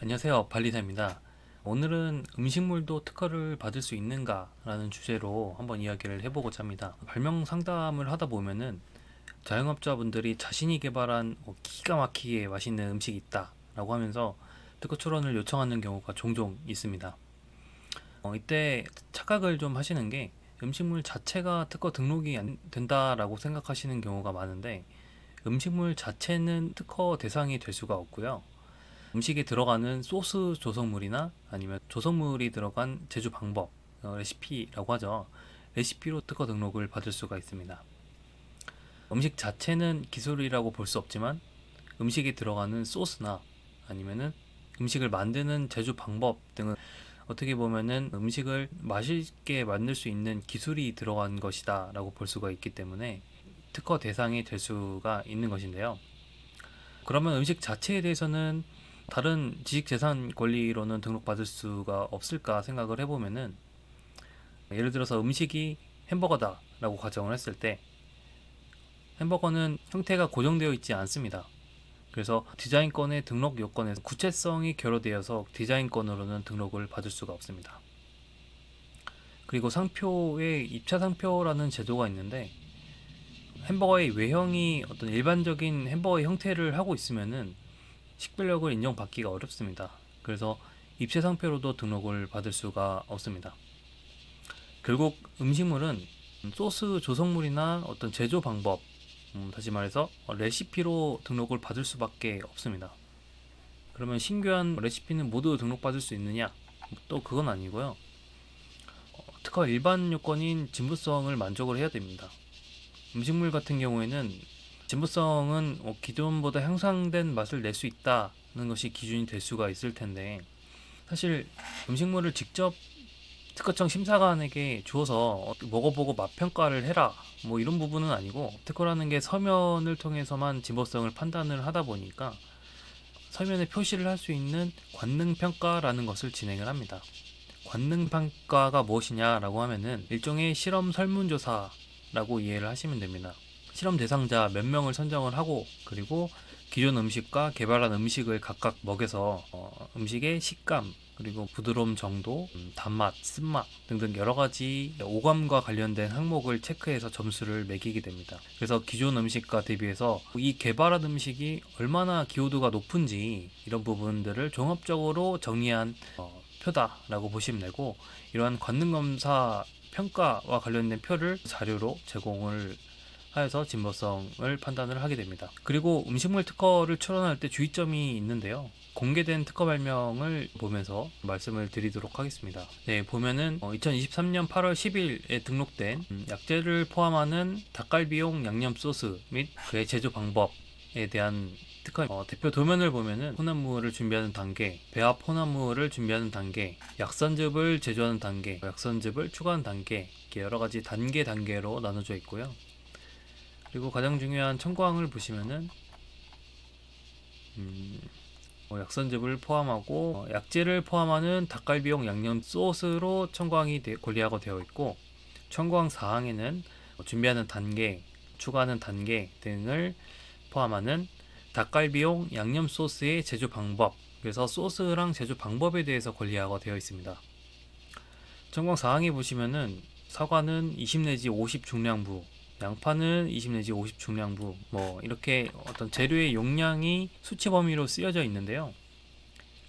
안녕하세요, 발리사입니다. 오늘은 음식물도 특허를 받을 수 있는가 라는 주제로 한번 이야기를 해보고자 합니다. 발명 상담을 하다 보면은 자영업자분들이 자신이 개발한 기가 막히게 맛있는 음식이 있다 라고 하면서 특허 출원을 요청하는 경우가 종종 있습니다. 이때 착각을 좀 하시는 게 음식물 자체가 특허 등록이 안 된다라고 생각하시는 경우가 많은데, 음식물 자체는 특허 대상이 될 수가 없고요. 음식에 들어가는 소스 조성물이나 아니면 조성물이 들어간 제조 방법, 레시피라고 하죠. 레시피로 특허 등록을 받을 수가 있습니다. 음식 자체는 기술이라고 볼 수 없지만 음식에 들어가는 소스나 아니면은 음식을 만드는 제조 방법 등은 어떻게 보면은 음식을 맛있게 만들 수 있는 기술이 들어간 것이다 라고 볼 수가 있기 때문에 특허 대상이 될 수가 있는 것인데요. 그러면 음식 자체에 대해서는 다른 지식재산 권리로는 등록받을 수가 없을까 생각을 해보면은, 예를 들어서 음식이 햄버거다라고 가정을 했을 때 햄버거는 형태가 고정되어 있지 않습니다. 그래서 디자인권의 등록 요건에서 구체성이 결여되어서 디자인권으로는 등록을 받을 수가 없습니다. 그리고 상표에 입차 상표라는 제도가 있는데, 햄버거의 외형이 어떤 일반적인 햄버거의 형태를 하고 있으면은 식별력을 인정받기가 어렵습니다. 그래서 입체 상표로도 등록을 받을 수가 없습니다. 결국 음식물은 소스 조성물이나 어떤 제조 방법, 다시 말해서 레시피로 등록을 받을 수밖에 없습니다. 그러면 신규한 레시피는 모두 등록받을 수 있느냐? 또 그건 아니고요. 특허 일반 요건인 진부성을 만족을 해야 됩니다. 음식물 같은 경우에는 진부성은 기존보다 향상된 맛을 낼 수 있다는 것이 기준이 될 수가 있을 텐데, 사실 음식물을 직접 특허청 심사관에게 주어서 먹어보고 맛 평가를 해라 뭐 이런 부분은 아니고, 특허라는 게 서면을 통해서만 진보성을 판단을 하다 보니까 서면에 표시를 할 수 있는 관능 평가라는 것을 진행을 합니다. 관능 평가가 무엇이냐라고 하면은 일종의 실험 설문조사라고 이해를 하시면 됩니다. 실험 대상자 몇 명을 선정을 하고, 그리고 기존 음식과 개발한 음식을 각각 먹여서 음식의 식감, 그리고 부드러움 정도, 단맛, 쓴맛 등등 여러 가지 오감과 관련된 항목을 체크해서 점수를 매기게 됩니다. 그래서 기존 음식과 대비해서 이 개발한 음식이 얼마나 기호도가 높은지 이런 부분들을 종합적으로 정리한 표다라고 보시면 되고, 이러한 관능검사 평가와 관련된 표를 자료로 제공을 하여서 진보성을 판단을 하게 됩니다. 그리고 음식물 특허를 출원할 때 주의점이 있는데요. 공개된 특허 발명을 보면서 말씀을 드리도록 하겠습니다. 네, 보면은 2023년 8월 10일에 등록된 약재를 포함하는 닭갈비용 양념 소스 및 그의 제조 방법에 대한 특허 대표 도면을 보면은 혼합무를 준비하는 단계, 배합 혼합무를 준비하는 단계, 약선즙을 제조하는 단계, 약선즙을 추가하는 단계, 이렇게 여러 가지 단계로 나눠져 있고요. 그리고 가장 중요한 첨가항을 보시면은 약선즙을 포함하고 약재를 포함하는 닭갈비용 양념 소스로 첨가항이 권리하고 되어 있고, 첨가항 사항에는 준비하는 단계, 추가하는 단계 등을 포함하는 닭갈비용 양념 소스의 제조 방법, 그래서 소스랑 제조 방법에 대해서 권리하고 되어 있습니다. 첨가항 사항에 보시면은 사과는 20 내지 50 중량부, 양파는 20 내지 50 중량부, 뭐 이렇게 어떤 재료의 용량이 수치 범위로 쓰여져 있는데요.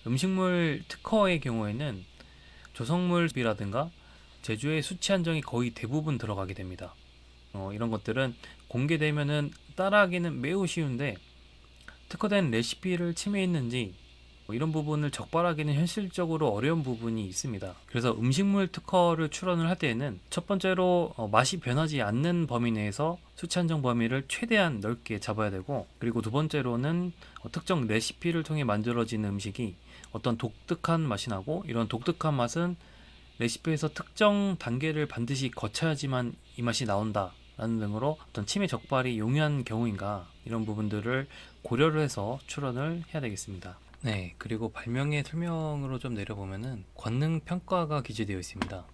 음식물 특허의 경우에는 조성물비라든가 제조의 수치 한정이 거의 대부분 들어가게 됩니다. 이런 것들은 공개되면은 따라하기는 매우 쉬운데, 특허된 레시피를 침해했는지 이런 부분을 적발하기는 현실적으로 어려운 부분이 있습니다. 그래서 음식물 특허를 출원을 할 때에는 첫 번째로 맛이 변하지 않는 범위 내에서 수치 한정 범위를 최대한 넓게 잡아야 되고, 그리고 두 번째로는 특정 레시피를 통해 만들어진 음식이 어떤 독특한 맛이 나고, 이런 독특한 맛은 레시피에서 특정 단계를 반드시 거쳐야지만 이 맛이 나온다 라는 등으로 어떤 침해 적발이 용이한 경우인가, 이런 부분들을 고려를 해서 출원을 해야 되겠습니다. 네, 그리고 발명의 설명으로 좀 내려보면은 관능 평가가 기재되어 있습니다.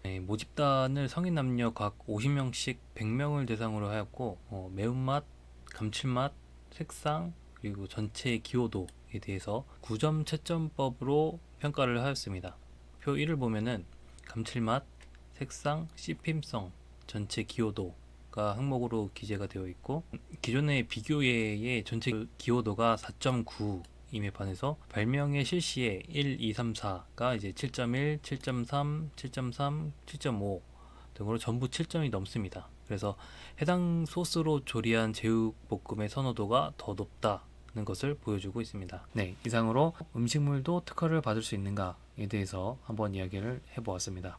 네, 모집단을 성인 남녀 각 50명씩 100명을 대상으로 하였고, 매운맛, 감칠맛, 색상, 그리고 전체의 기호도에 능력에 대해서 9점 채점법으로 평가를 하였습니다. 표 1을 보면은 감칠맛, 색상, 씹힘성, 전체 기호도가 항목으로 기재가 되어 있고, 기존의 비교예의 전체 기호도가 4.9임에 반해서 발명의 실시에 1, 2, 3, 4가 이제 7.1, 7.3, 7.3, 7.5 등으로 전부 7점이 넘습니다. 그래서 해당 소스로 조리한 제육볶음의 선호도가 더 높다는 것을 보여주고 있습니다. 네, 이상으로 음식물도 특허를 받을 수 있는가에 대해서 한번 이야기를 해보았습니다.